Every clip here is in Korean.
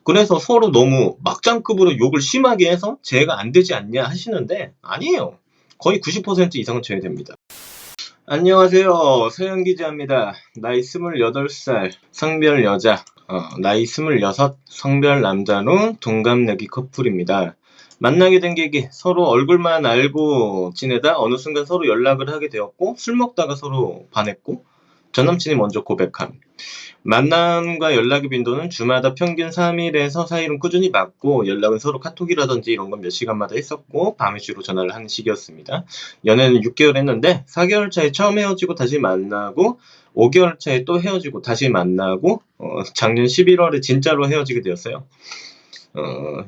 그래서 서로 너무 막장급으로 욕을 심하게 해서 제외가 안 되지 않냐 하시는데 아니에요. 거의 90% 이상은 제외됩니다. 안녕하세요. 서영 기자입니다. 나이 28살, 성별 여자, 나이 26, 성별 남자로 동갑내기 커플입니다. 만나게 된 계기, 서로 얼굴만 알고 지내다 어느 순간 서로 연락을 하게 되었고 술 먹다가 서로 반했고 전 남친이 먼저 고백함. 만남과 연락의 빈도는 주마다 평균 3일에서 4일은 꾸준히 맞고 연락은 서로 카톡이라든지 이런 건 몇 시간마다 했었고 밤에 주로 전화를 하는 시기였습니다. 연애는 6개월 했는데 4개월 차에 처음 헤어지고 다시 만나고 5개월 차에 또 헤어지고 다시 만나고 작년 11월에 진짜로 헤어지게 되었어요.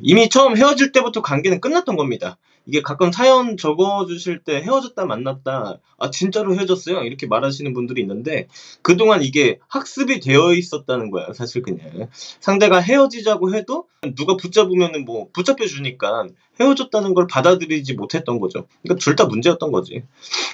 이미 처음 헤어질 때부터 관계는 끝났던 겁니다. 이게 가끔 사연 적어주실 때 헤어졌다 만났다, 진짜로 헤어졌어요? 이렇게 말하시는 분들이 있는데, 그동안 이게 학습이 되어 있었다는 거예요, 사실 그냥. 상대가 헤어지자고 해도 누가 붙잡으면은 뭐 붙잡혀 주니까 헤어졌다는 걸 받아들이지 못했던 거죠. 그러니까 둘 다 문제였던 거지.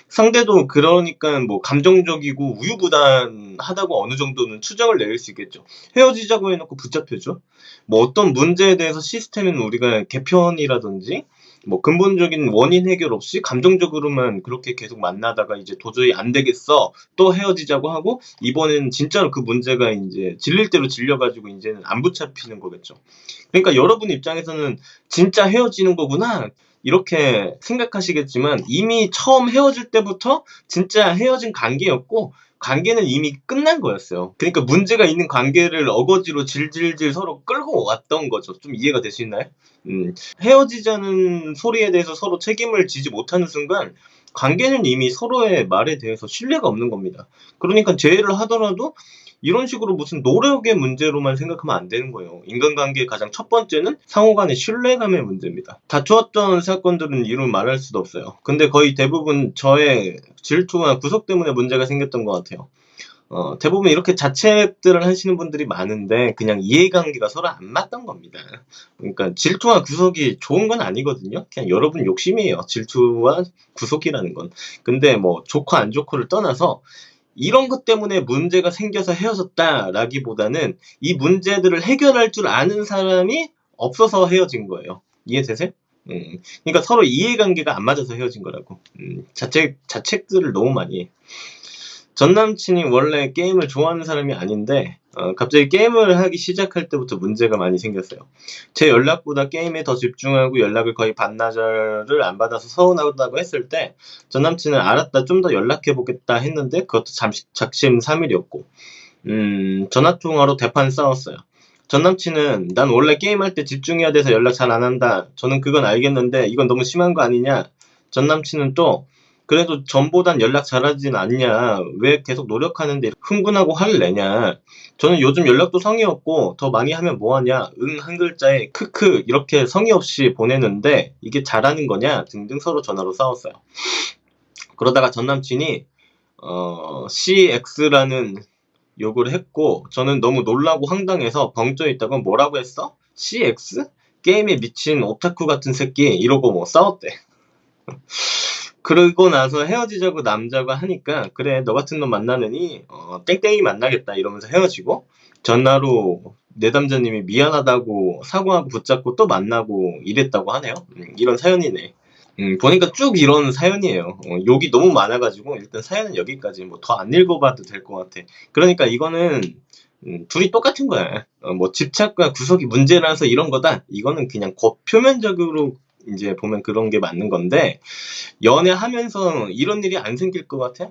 상대도 그러니까 뭐 감정적이고 우유부단하다고 어느 정도는 추정을 내릴 수 있겠죠. 헤어지자고 해놓고 붙잡혀줘? 뭐 어떤 문제에 대해서 시스템은 우리가 개편이라든지 뭐 근본적인 원인 해결 없이 감정적으로만 그렇게 계속 만나다가 이제 도저히 안 되겠어 또 헤어지자고 하고 이번엔 진짜로 그 문제가 이제 질릴 대로 질려가지고 이제는 안 붙잡히는 거겠죠. 그러니까 여러분 입장에서는 진짜 헤어지는 거구나 이렇게 생각하시겠지만 이미 처음 헤어질 때부터 진짜 헤어진 관계였고 관계는 이미 끝난 거였어요. 그러니까 문제가 있는 관계를 어거지로 질질질 서로 끌고 왔던 거죠. 좀 이해가 되시나요? 헤어지자는 소리에 대해서 서로 책임을 지지 못하는 순간 관계는 이미 서로의 말에 대해서 신뢰가 없는 겁니다. 그러니까 재회를 하더라도 이런 식으로 무슨 노력의 문제로만 생각하면 안 되는 거예요. 인간관계의 가장 첫 번째는 상호 간의 신뢰감의 문제입니다. 다투었던 사건들은 이루 말할 수도 없어요. 근데 거의 대부분 저의 질투나 구속 때문에 문제가 생겼던 것 같아요. 대부분 이렇게 자책들을 하시는 분들이 많은데 그냥 이해관계가 서로 안 맞던 겁니다. 그러니까 질투와 구속이 좋은 건 아니거든요. 그냥 여러분 욕심이에요. 질투와 구속이라는 건. 근데 뭐 좋고 안 좋고를 떠나서 이런 것 때문에 문제가 생겨서 헤어졌다라기보다는 이 문제들을 해결할 줄 아는 사람이 없어서 헤어진 거예요. 이해되세요? 그러니까 서로 이해관계가 안 맞아서 헤어진 거라고. 자책들을 너무 많이 해. 전 남친이 원래 게임을 좋아하는 사람이 아닌데 갑자기 게임을 하기 시작할 때부터 문제가 많이 생겼어요. 제 연락보다 게임에 더 집중하고 연락을 거의 반나절을 안 받아서 서운하다고 했을 때 전 남친은 알았다 좀 더 연락해보겠다 했는데 그것도 작심삼일이었고 전화통화로 대판 싸웠어요. 전 남친은 난 원래 게임할 때 집중해야 돼서 연락 잘 안 한다. 저는 그건 알겠는데 이건 너무 심한 거 아니냐. 전 남친은 또 그래도 전보단 연락 잘하진 않냐. 왜 계속 노력하는데 흥분하고 화를 내냐. 저는 요즘 연락도 성의 없고 더 많이 하면 뭐하냐. 응 한 글자에 크크 이렇게 성의 없이 보내는데 이게 잘하는 거냐 등등 서로 전화로 싸웠어요. 그러다가 전 남친이 CX라는 욕을 했고 저는 너무 놀라고 황당해서 벙쪄 있다가 뭐라고 했어? CX? 게임에 미친 오타쿠 같은 새끼 이러고 뭐 싸웠대. 그러고 나서 헤어지자고 남자가 하니까 그래 너 같은 놈 만나느니 땡땡이 만나겠다 이러면서 헤어지고 전화로 내담자님이 미안하다고 사과하고 붙잡고 또 만나고 이랬다고 하네요. 이런 사연이네. 보니까 쭉 이런 사연이에요. 욕이 너무 많아가지고 일단 사연은 여기까지 뭐 더 안 읽어봐도 될 것 같아. 그러니까 이거는 둘이 똑같은 거야. 뭐 집착과 구속이 문제라서 이런 거다. 이거는 그냥 표면적으로 이제 보면 그런 게 맞는 건데 연애하면서 이런 일이 안 생길 것 같아?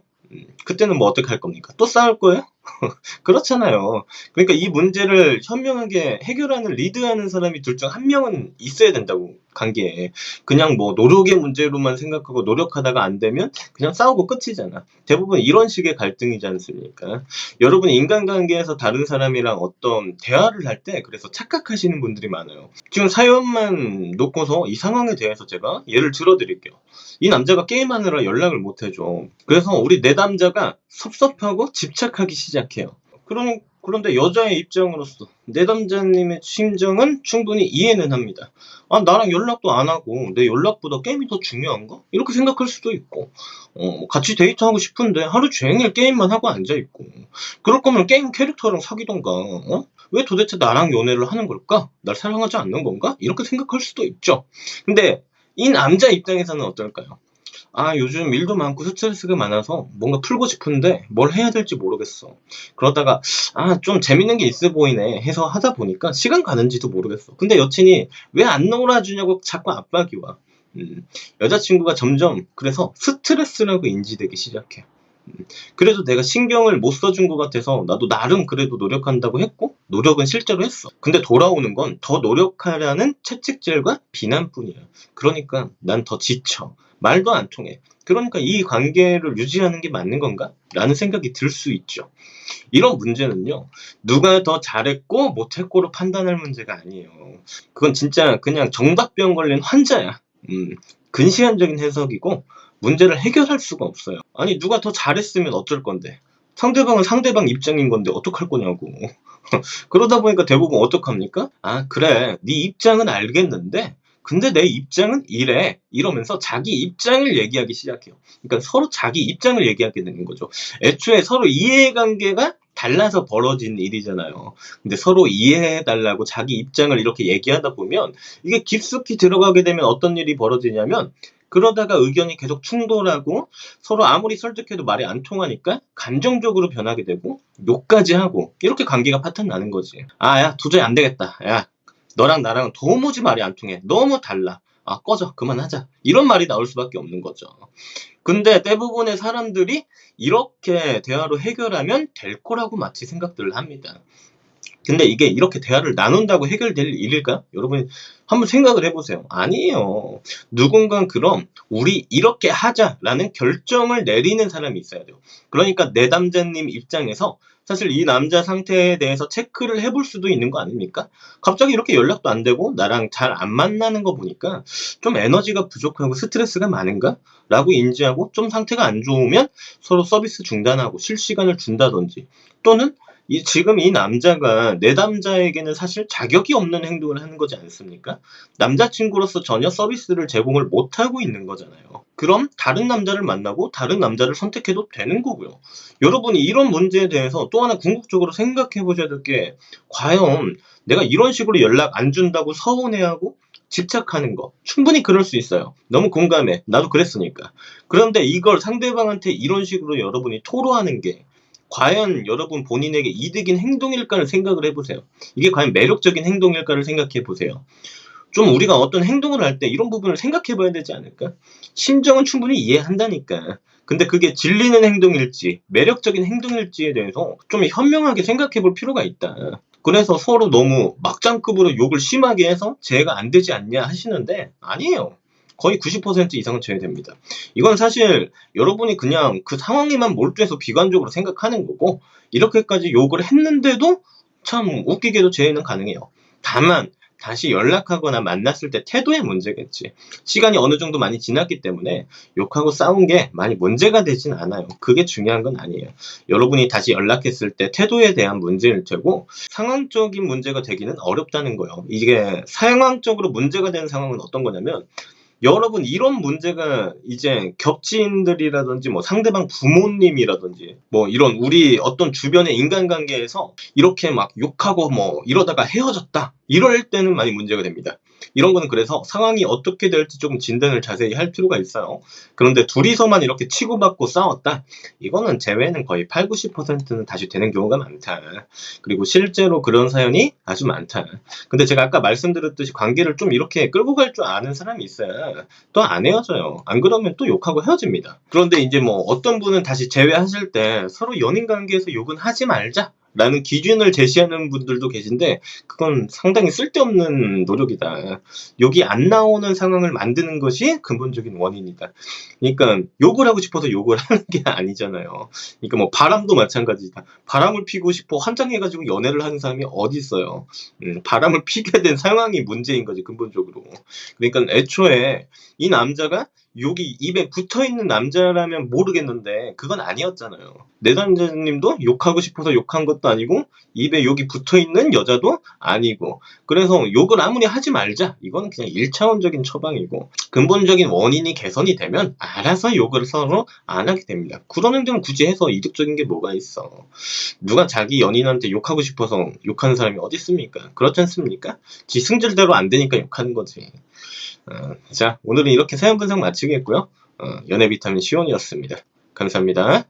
그때는 뭐 어떻게 할 겁니까? 또 싸울 거예요? 그렇잖아요. 그러니까 이 문제를 현명하게 해결하는 리드하는 사람이 둘 중 한 명은 있어야 된다고 관계에. 그냥 뭐 노력의 문제로만 생각하고 노력하다가 안 되면 그냥 싸우고 끝이잖아. 대부분 이런 식의 갈등이지 않습니까? 여러분 인간관계에서 다른 사람이랑 어떤 대화를 할 때 그래서 착각하시는 분들이 많아요. 지금 사연만 놓고서 이 상황에 대해서 제가 예를 들어드릴게요. 이 남자가 게임하느라 연락을 못 해줘. 그래서 우리 내담자가 섭섭하고 집착하기 시작해요. 그런데 여자의 입장으로서 내담자님의 심정은 충분히 이해는 합니다. 나랑 연락도 안 하고 내 연락보다 게임이 더 중요한가? 이렇게 생각할 수도 있고 같이 데이트하고 싶은데 하루 종일 게임만 하고 앉아있고 그럴 거면 게임 캐릭터랑 사귀던가 왜 도대체 나랑 연애를 하는 걸까? 날 사랑하지 않는 건가? 이렇게 생각할 수도 있죠. 근데 이 남자 입장에서는 어떨까요? 아, 요즘 일도 많고 스트레스가 많아서 뭔가 풀고 싶은데 뭘 해야 될지 모르겠어. 그러다가 아, 좀 재밌는 게 있어 보이네 해서 하다 보니까 시간 가는지도 모르겠어. 근데 여친이 왜 안 놀아주냐고 자꾸 압박이 와. 여자친구가 점점 그래서 스트레스라고 인지되기 시작해. 그래도 내가 신경을 못 써준 것 같아서 나도 나름 그래도 노력한다고 했고 노력은 실제로 했어. 근데 돌아오는 건 더 노력하라는 채찍질과 비난뿐이야. 그러니까 난 더 지쳐. 말도 안 통해. 그러니까 이 관계를 유지하는 게 맞는 건가? 라는 생각이 들 수 있죠. 이런 문제는요, 누가 더 잘했고 못했고로 판단할 문제가 아니에요. 그건 진짜 그냥 정답병 걸린 환자야. 근시안적인 해석이고 문제를 해결할 수가 없어요. 아니, 누가 더 잘했으면 어쩔 건데. 상대방은 상대방 입장인 건데 어떡할 거냐고. 그러다 보니까 대부분 어떡합니까? 아, 그래. 네 입장은 알겠는데 근데 내 입장은 이래. 이러면서 자기 입장을 얘기하기 시작해요. 그러니까 서로 자기 입장을 얘기하게 되는 거죠. 애초에 서로 이해관계가 달라서 벌어진 일이잖아요. 근데 서로 이해해달라고 자기 입장을 이렇게 얘기하다 보면 이게 깊숙이 들어가게 되면 어떤 일이 벌어지냐면 그러다가 의견이 계속 충돌하고 서로 아무리 설득해도 말이 안 통하니까 감정적으로 변하게 되고 욕까지 하고 이렇게 관계가 파탄 나는 거지. 아, 야, 도저히 안 되겠다. 야, 너랑 나랑은 도무지 말이 안 통해. 너무 달라. 아, 꺼져. 그만하자. 이런 말이 나올 수밖에 없는 거죠. 근데 대부분의 사람들이 이렇게 대화로 해결하면 될 거라고 마치 생각들을 합니다. 근데 이게 이렇게 대화를 나눈다고 해결될 일일까? 여러분 한번 생각을 해보세요. 아니에요. 누군가 그럼 우리 이렇게 하자라는 결정을 내리는 사람이 있어야 돼요. 그러니까 내담자님 입장에서 사실 이 남자 상태에 대해서 체크를 해볼 수도 있는 거 아닙니까? 갑자기 이렇게 연락도 안 되고 나랑 잘 안 만나는 거 보니까 좀 에너지가 부족하고 스트레스가 많은가? 라고 인지하고 좀 상태가 안 좋으면 서로 서비스 중단하고 쉴 시간을 준다든지 또는 지금 이 남자가 내담자에게는 사실 자격이 없는 행동을 하는 거지 않습니까? 남자친구로서 전혀 서비스를 제공을 못하고 있는 거잖아요. 그럼 다른 남자를 만나고 다른 남자를 선택해도 되는 거고요. 여러분이 이런 문제에 대해서 또 하나 궁극적으로 생각해 보셔야 될 게 과연 내가 이런 식으로 연락 안 준다고 서운해하고 집착하는 거 충분히 그럴 수 있어요. 너무 공감해. 나도 그랬으니까. 그런데 이걸 상대방한테 이런 식으로 여러분이 토로하는 게 과연 여러분 본인에게 이득인 행동일까를 생각을 해보세요. 이게 과연 매력적인 행동일까를 생각해 보세요. 좀 우리가 어떤 행동을 할 때 이런 부분을 생각해 봐야 되지 않을까? 심정은 충분히 이해한다니까. 근데 그게 질리는 행동일지 매력적인 행동일지에 대해서 좀 현명하게 생각해 볼 필요가 있다. 그래서 서로 너무 막장급으로 욕을 심하게 해서 재해가 안 되지 않냐 하시는데 아니에요. 거의 90% 이상은 제외됩니다. 이건 사실 여러분이 그냥 그 상황에만 몰두해서 비관적으로 생각하는 거고 이렇게까지 욕을 했는데도 참 웃기게도 제외는 가능해요. 다만 다시 연락하거나 만났을 때 태도의 문제겠지. 시간이 어느 정도 많이 지났기 때문에 욕하고 싸운 게 많이 문제가 되진 않아요. 그게 중요한 건 아니에요. 여러분이 다시 연락했을 때 태도에 대한 문제일 테고 상황적인 문제가 되기는 어렵다는 거예요. 이게 상황적으로 문제가 되는 상황은 어떤 거냐면 여러분 이런 문제가 이제 겹친들이라든지 뭐 상대방 부모님이라든지 뭐 이런 우리 어떤 주변의 인간관계에서 이렇게 막 욕하고 뭐 이러다가 헤어졌다 이럴 때는 많이 문제가 됩니다. 이런 거는 그래서 상황이 어떻게 될지 조금 진단을 자세히 할 필요가 있어요. 그런데 둘이서만 이렇게 치고받고 싸웠다? 이거는 제외는 거의 8, 90%는 다시 되는 경우가 많다. 그리고 실제로 그런 사연이 아주 많다. 근데 제가 아까 말씀드렸듯이 관계를 좀 이렇게 끌고 갈 줄 아는 사람이 있어야 또 안 헤어져요. 안 그러면 또 욕하고 헤어집니다. 그런데 이제 뭐 어떤 분은 다시 재회하실 때 서로 연인 관계에서 욕은 하지 말자. 라는 기준을 제시하는 분들도 계신데 그건 상당히 쓸데없는 노력이다. 욕이 안 나오는 상황을 만드는 것이 근본적인 원인이다. 그러니까 욕을 하고 싶어서 욕을 하는 게 아니잖아요. 그러니까 뭐 바람도 마찬가지다. 바람을 피고 싶어 환장해가지고 연애를 하는 사람이 어디 있어요. 바람을 피게 된 상황이 문제인 거지 근본적으로. 그러니까 애초에 이 남자가 욕이 입에 붙어있는 남자라면 모르겠는데 그건 아니었잖아요. 내담자님도 욕하고 싶어서 욕한 것도 아니고 입에 욕이 붙어있는 여자도 아니고, 그래서 욕을 아무리 하지 말자, 이건 그냥 1차원적인 처방이고, 근본적인 원인이 개선이 되면 알아서 욕을 서로 안 하게 됩니다. 그런 행동을 굳이 해서 이득적인 게 뭐가 있어. 누가 자기 연인한테 욕하고 싶어서 욕하는 사람이 어디 있습니까? 그렇지 않습니까? 지 승질대로 안 되니까 욕하는 거지. 자, 오늘은 이렇게 사연 분석 마치겠고요. 연애 비타민 시온이었습니다. 감사합니다.